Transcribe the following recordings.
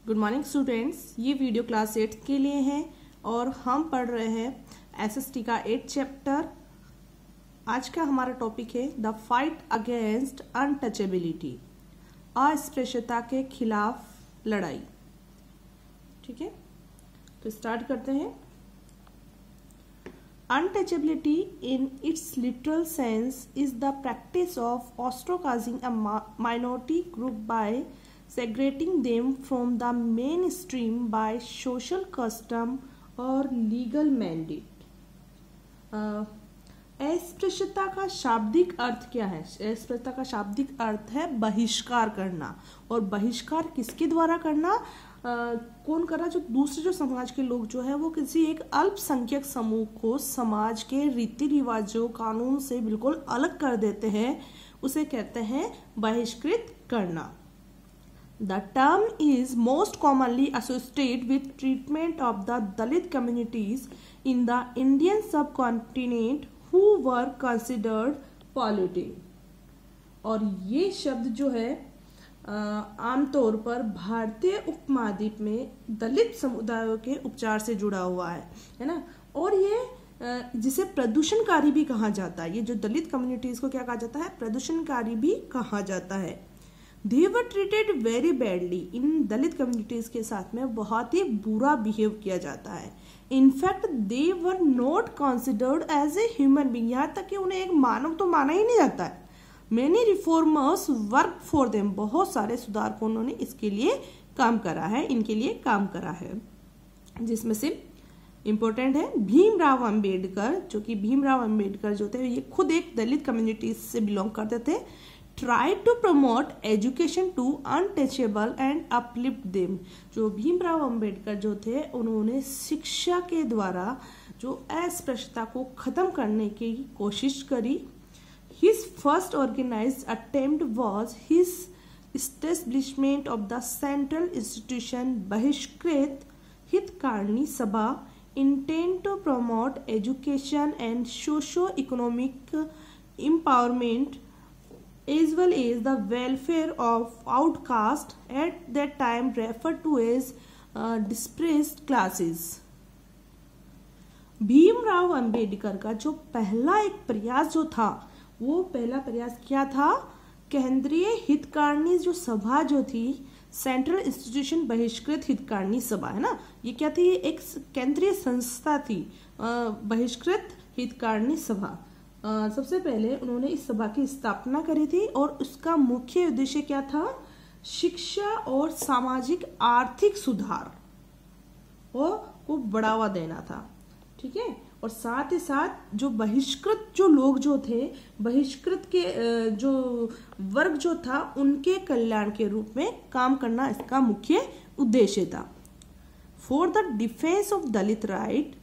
Good morning students, ये video class 8 के लिए है और हम पढ़ रहे हैं एसएसटी का 8 चैप्टर। आज का हमारा टॉपिक है द फाइट अगेंस्ट अनटचेबिलिटी, अस्पृश्यता के खिलाफ लड़ाई। ठीक है, तो स्टार्ट करते हैं। Untouchability in its literal sense is the practice of ostracizing a minority group by segregating them from the mainstream by social custom or legal mandate. अस्पृश्यता का शाब्दिक अर्थ क्या है? अस्पृश्यता का शाब्दिक अर्थ है बहिष्कार करना। और बहिष्कार किसके द्वारा करना? कौन कर रहा? जो दूसरे जो समाज के लोग जो है वो किसी एक अल्पसंख्यक समूह को समाज के रीति रिवाजों कानून से बिल्कुल अलग कर देते हैं, उसे कहते हैं बहिष्कृत करना। The term is most commonly associated with treatment of the Dalit communities in the Indian subcontinent who were considered polluting। और ये शब्द जो है आमतौर पर भारतीय उपमहाद्वीप में दलित समुदायों के उपचार से जुड़ा हुआ है ना। और ये जिसे प्रदूषणकारी भी कहा जाता है। ये जो दलित कम्युनिटीज को क्या कहा जाता है? प्रदूषणकारी भी कहा जाता है। They were treated very badly। In Dalit communities के साथ में बहुत ही बुरा बिहेव किया जाता है। In fact they were not considered as a human being। यहाँ तक कि उन्हें एक मानव तो माना ही नहीं जाता है। Many reformers work for them। बहुत सारे सुधारकों ने इसके लिए काम करा है, इनके लिए काम करा है, जिसमें से इम्पोर्टेंट है भीमराव अंबेडकर। जो कि भीमराव अंबेडकर जो थे ये खुद एक दलित कम्युनिटी से बिलोंग करते थे। Try to promote education to untouchable and uplift them. जो भीमराव अंबेडकर जो थे उन्होंने शिक्षा के द्वारा जो अस्पृश्यता को खत्म करने की कोशिश करी। His first organized attempt was his establishment of the central institution Bahishkrit Hitkarni Sabha, intent to promote education and socio-economic empowerment as well as the welfare of outcasts, at that time referred to as displaced classes। Bhimrao Ambedkar का जो पहला एक प्रयास जो था, वो पहला प्रयास क्या था? केंद्रीय हितकारिणी जो सभा जो थी, सेंट्रल इंस्टीट्यूशन बहिष्कृत हितकारिणी सभा है ना, ये क्या थी? एक केंद्रीय संस्था थी, बहिष्कृत हितकारिणी सभा। सबसे पहले उन्होंने इस सभा की स्थापना करी थी और उसका मुख्य उद्देश्य क्या था? शिक्षा और सामाजिक आर्थिक सुधार को बढ़ावा देना था। ठीक है, और साथ ही साथ जो बहिष्कृत जो लोग जो थे, बहिष्कृत के जो वर्ग जो था, उनके कल्याण के रूप में काम करना इसका मुख्य उद्देश्य था। For the defence of Dalit right,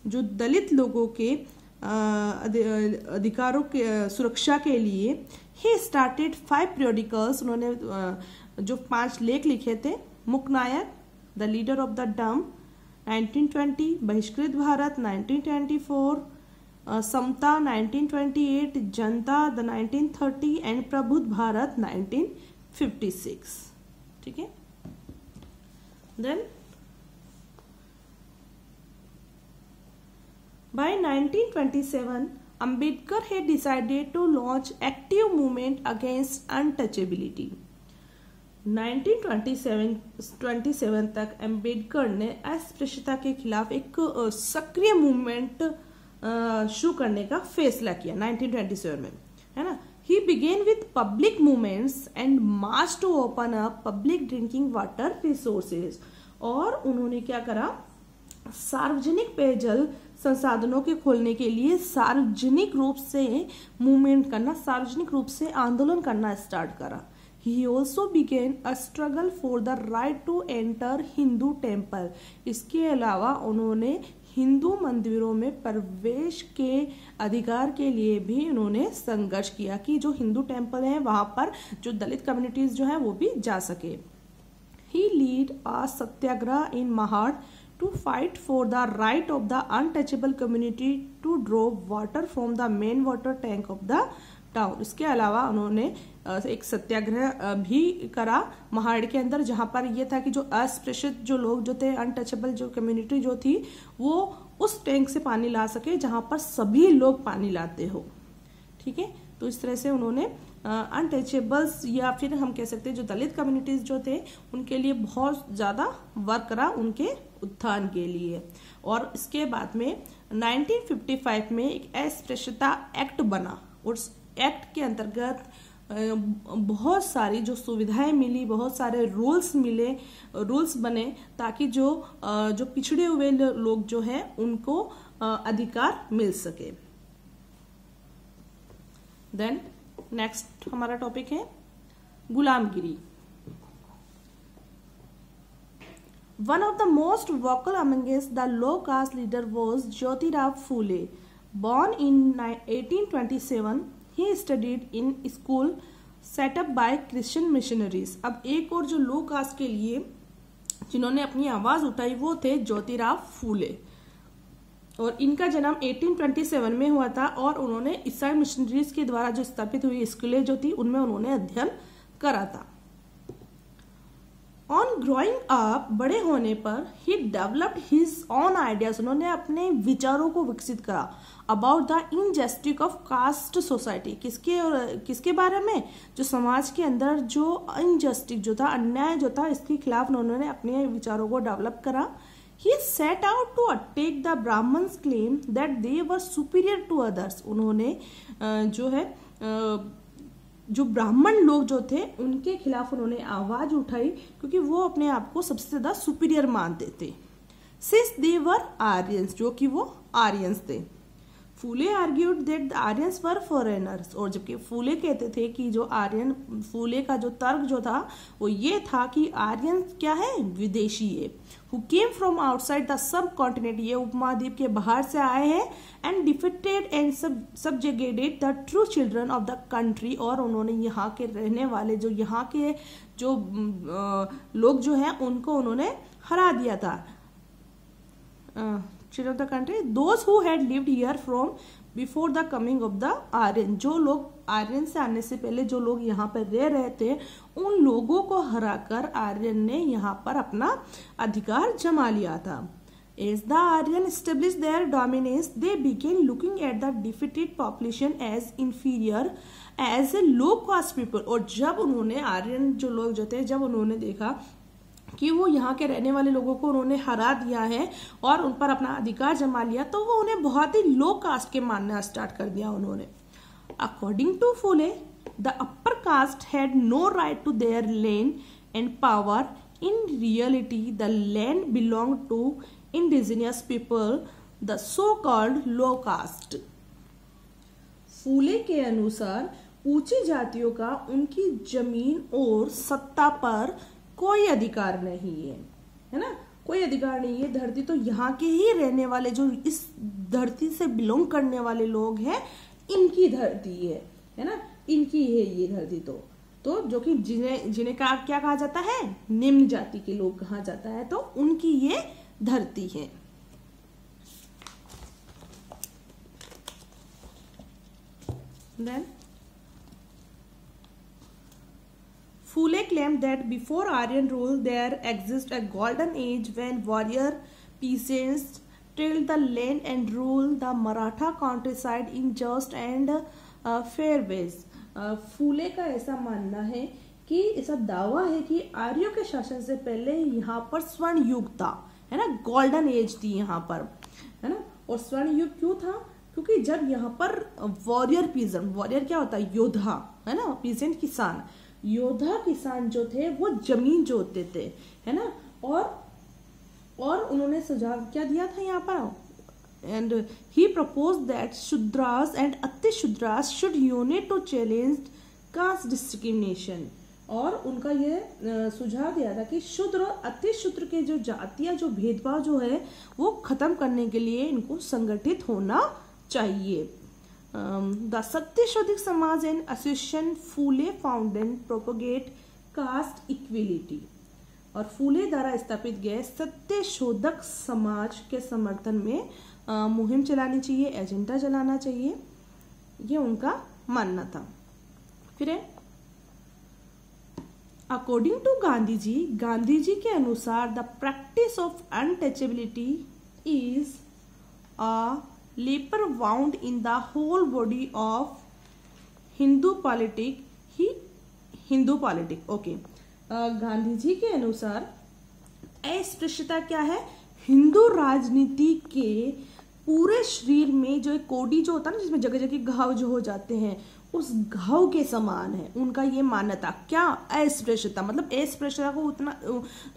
जो दलित लोगों के अधिकारों के सुरक्षा के लिए ही स्टार्टेड 5 periodicals। उन्होंने जो 5 लेख लिखे थे। Mooknayak, the leader of the डम 1920, बहिष्कृत भारत 1924, समता 1928, जनता द 1930 एंड प्रबुद्ध भारत 1956। ठीक है, then by 1927 Ambedkar had decided to launch active movement against untouchability। 1927 तक अम्बेडकर ने अस्पृश्यता के खिलाफ एक सक्रिय मूवमेंट शुरू करने का फैसला किया 1927 में, है ना। ही begin with public movements and March two open up public drinking water resources. और उन्होंने क्या करा? सार्वजनिक पेयजल संसाधनों के खोलने के लिए सार्वजनिक रूप से मूवमेंट करना, सार्वजनिक रूप से आंदोलन करना स्टार्ट करा। He also began a struggle for the right to enter Hindu temple। इसके अलावा उन्होंने हिंदू मंदिरों में प्रवेश के अधिकार के लिए भी उन्होंने संघर्ष किया कि जो हिंदू टेम्पल हैं वहां पर जो दलित कम्युनिटीज जो है वो भी जा सके। He lead a Satyagraha in Mahad to fight for the right of the untouchable community to draw water from the main water tank of the down. इसके अलावा उन्होंने एक सत्याग्रह भी करा महाड़ के अंदर, जहां पर यह था कि जो अस्पृश्य जो लोग जो थे, अनटचेबल जो कम्युनिटी जो थी, वो उस टैंक से पानी ला सके जहां पर सभी लोग पानी लाते हो। ठीक है, तो इस तरह से उन्होंने अनटचेबल्स या फिर हम कह सकते हैं जो दलित कम्युनिटीज जो थे उनके लिए बहुत ज़्यादा वर्क करा, उनके उत्थान के लिए। और इसके बाद में 1955 में एक अस्पृश्यता एक्ट बना, उस एक्ट के अंतर्गत बहुत सारी जो सुविधाएं मिली, बहुत सारे रूल्स बने, ताकि जो पिछड़े हुए लोग जो हैं उनको अधिकार मिल सके। देन नेक्स्ट हमारा टॉपिक है गुलामगिरी। One of the most vocal amongst the low-caste leader was Jyotirao Phule. Born in 1827, he studied in school set up by Christian missionaries. अब एक और जो लो कास्ट के लिए जिन्होंने अपनी आवाज उठाई वो थे ज्योतिराव फूले, और इनका जन्म 1827 में हुआ था, और उन्होंने ईसाई मिशनरीज के द्वारा जो स्थापित हुई स्कूलें जो थी उनमें उन्होंने अध्ययन करा था। ऑन ग्रोइंग अप, बड़े होने पर, he developed his on ideas, उन्होंने अपने विचारों को विकसित करा about the injustice of caste society. किसके बारे में? जो समाज के अंदर जो इनजस्टिस जो था, अन्याय जो था, इसके खिलाफ उन्होंने अपने विचारों को डेवलप करा। He set out to attack the Brahmins' claim that they were superior to others. उन्होंने जो है जो ब्राह्मण लोग जो थे उनके खिलाफ उन्होंने आवाज उठाई, क्योंकि वो अपने आप को सबसे ज्यादा सुपीरियर मानते थे। Since they were Aryans, जो कि वो आर्यंस थे। Phule argued that the Aryans were foreigners, और जबकि फूले कहते थे कि जो आर्यन, फूले का जो तर्क जो था वो ये था कि आर्यन क्या है? विदेशी है। Who came from outside the subcontinent, ये उपमहाद्वीप के बाहर से आए हैं, and defeated and subjugated the true children of the country, और उन्होंने यहाँ के रहने वाले जो यहाँ के जो लोग जो हैं उनको उन्होंने हरा दिया था। Children of the country, those who had lived here from before the coming of the Aryan, जो लोग आर्यन से आने से पहले जो लोग यहाँ पर रह रहे थे उन लोगों को हराकर आर्यन ने यहाँ पर अपना अधिकार जमा लिया था। As the Aryan established their dominance, they began looking at the defeated population as inferior, as a low caste people. और जब उन्होंने आर्यन जो लोग जो थे, जब उन्होंने देखा कि वो यहाँ के रहने वाले लोगों को उन्होंने हरा दिया है और उन पर अपना अधिकार जमा लिया, तो वो उन्हें बहुत ही लो कास्ट के मानना स्टार्ट कर दिया उन्होंने। According to Phule, the upper caste had no right to their land and power. In reality the land belong to indigenous people, the so called low caste. Phule के अनुसार ऊंची जातियों का उनकी जमीन और सत्ता पर कोई अधिकार नहीं है ना, कोई अधिकार नहीं है। धरती तो यहाँ के ही रहने वाले जो इस धरती से बिलोंग करने वाले लोग हैं, इनकी धरती है ना, इनकी है ये धरती। तो जो कि जिन्हें क्या कहा जाता है? निम्न जाति के लोग कहा जाता है, तो उनकी ये धरती है। Then Phule claimed that before Aryan rule there exists a golden age when warrior peasants tilled the land and ruled the Maratha countryside in just and fair ways. फूले का ऐसा मानना है कि ऐसा दावा है कि आर्यों के शासन से पहले यहाँ पर स्वर्ण युग था, है ना, गोल्डन एज थी यहाँ पर, है ना। और स्वर्ण युग क्यों था? क्योंकि जब यहाँ पर वॉरियर पीजेंट, वॉरियर क्या होता है? योद्धा, है ना, पीजेंट किसान, योद्धा किसान जो थे वो जमीन जोतते थे, है ना। और उन्होंने सुझाव क्या दिया था यहाँ पर? And he propose that Shudras and Ati Shudras should unite to challenge caste discrimination. और उनका ये सुझाव दिया था कि शूद्र और अति शूद्र के जो जातियां जो भेदभाव जो है वो खत्म करने के लिए इनको संगठित होना चाहिए। The Satyashodhak Samaj and association Phule foundation propagate caste equality. और फूले द्वारा स्थापित गए सत्यशोधक समाज के समर्थन में मुहिम चलानी चाहिए, एजेंडा चलाना चाहिए, ये उनका मानना था। फिर है अकॉर्डिंग टू गांधी जी के अनुसार the practice of untouchability is a leper wound in the whole body of Hindu politic. Okay, Gandhi ji के अनुसार अस्पृश्यता क्या है, हिंदू राजनीति के पूरे शरीर में जो एक कोडी जो होता है ना, जिसमें जगह जगह घाव जो हो जाते हैं, उस घाव के समान है। उनका ये मान्यता क्या, अस्पृश्यता, मतलब अस्पृश्यता को उतना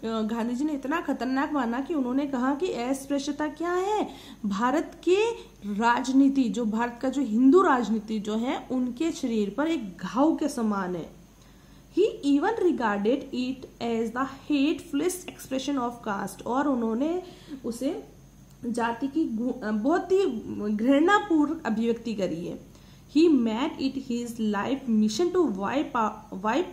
गांधी जी ने इतना खतरनाक माना कि उन्होंने कहा कि अस्पृश्यता क्या है, भारत के राजनीति जो भारत का जो हिंदू राजनीति जो है उनके शरीर पर एक घाव के समान है। He even regarded it as the hatefullest expression of caste, और उन्होंने उसे जाति की बहुत ही घृणापूर्वक अभिव्यक्ति करी है। He made it his life mission to wipe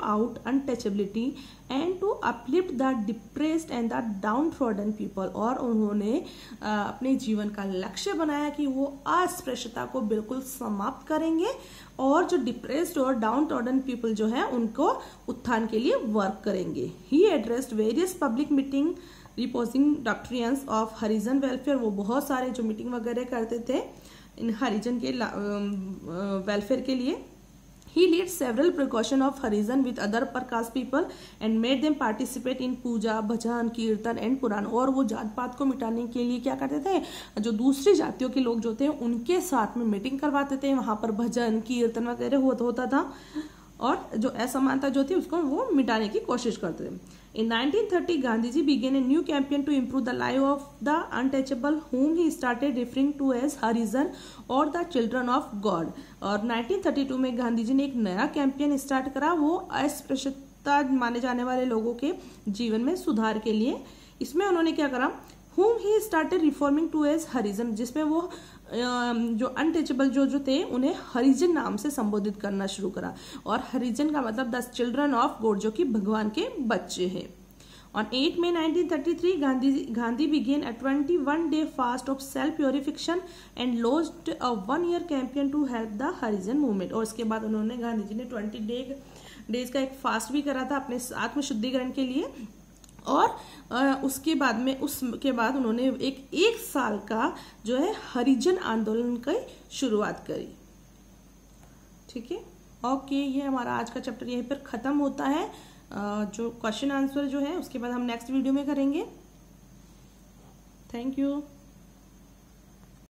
out untouchability and to uplift the depressed and the downtrodden people, और उन्होंने अपने जीवन का लक्ष्य बनाया कि वो अस्पृश्यता को बिल्कुल समाप्त करेंगे और जो डिप्रेस्ड और डाउन ट्रॉडन पीपल जो है उनको उत्थान के लिए वर्क करेंगे। He addressed various public meeting reposing doctrines of Harijan welfare, वो बहुत सारे जो मीटिंग वगैरह करते थे इन हरिजन के वेलफेयर के लिए। He led several precaution of Harijan with other upper caste people and made them participate in पूजा, भजन, कीर्तन एंड पुराण, और वो जात पात को मिटाने के लिए क्या करते थे, जो दूसरी जातियों के लोग जो थे उनके साथ में मीटिंग करवाते थे, वहां पर भजन कीर्तन वगैरह होता था और जो असमानता जो थी उसको वो मिटाने की कोशिश करते थे। In 1930, Gandhi ji began a new campaign to improve the life of the untouchable, whom he started referring to as Harijan or the children of God। और 1932 में गांधी जी ने एक नया कैंपेन स्टार्ट करा, वो अस्पृश्यता माने जाने वाले लोगों के जीवन में सुधार के लिए। इसमें उन्होंने क्या करा, whom he started referring to as Harijan, जिसमें वो जो अनटचेबल जो थे उन्हें हरिजन नाम से संबोधित करना शुरू करा, और हरिजन का मतलब द चिल्ड्रन ऑफ गॉड, जो कि भगवान के बच्चे हैं। On 8 May 1933, Gandhi began a 21-day fast of self-purification and launched a 1-year campaign to help the Harijan movement। और इसके बाद उन्होंने गांधी जी ने 20 डेज का एक फास्ट भी करा था अपने आत्म शुद्धिकरण के लिए, और उसके बाद उन्होंने एक साल का जो है हरिजन आंदोलन की शुरुआत करी। ठीक है, ओके, ये हमारा आज का चैप्टर यहीं पर खत्म होता है। जो क्वेश्चन आंसर जो है उसके बाद हम नेक्स्ट वीडियो में करेंगे। Thank you.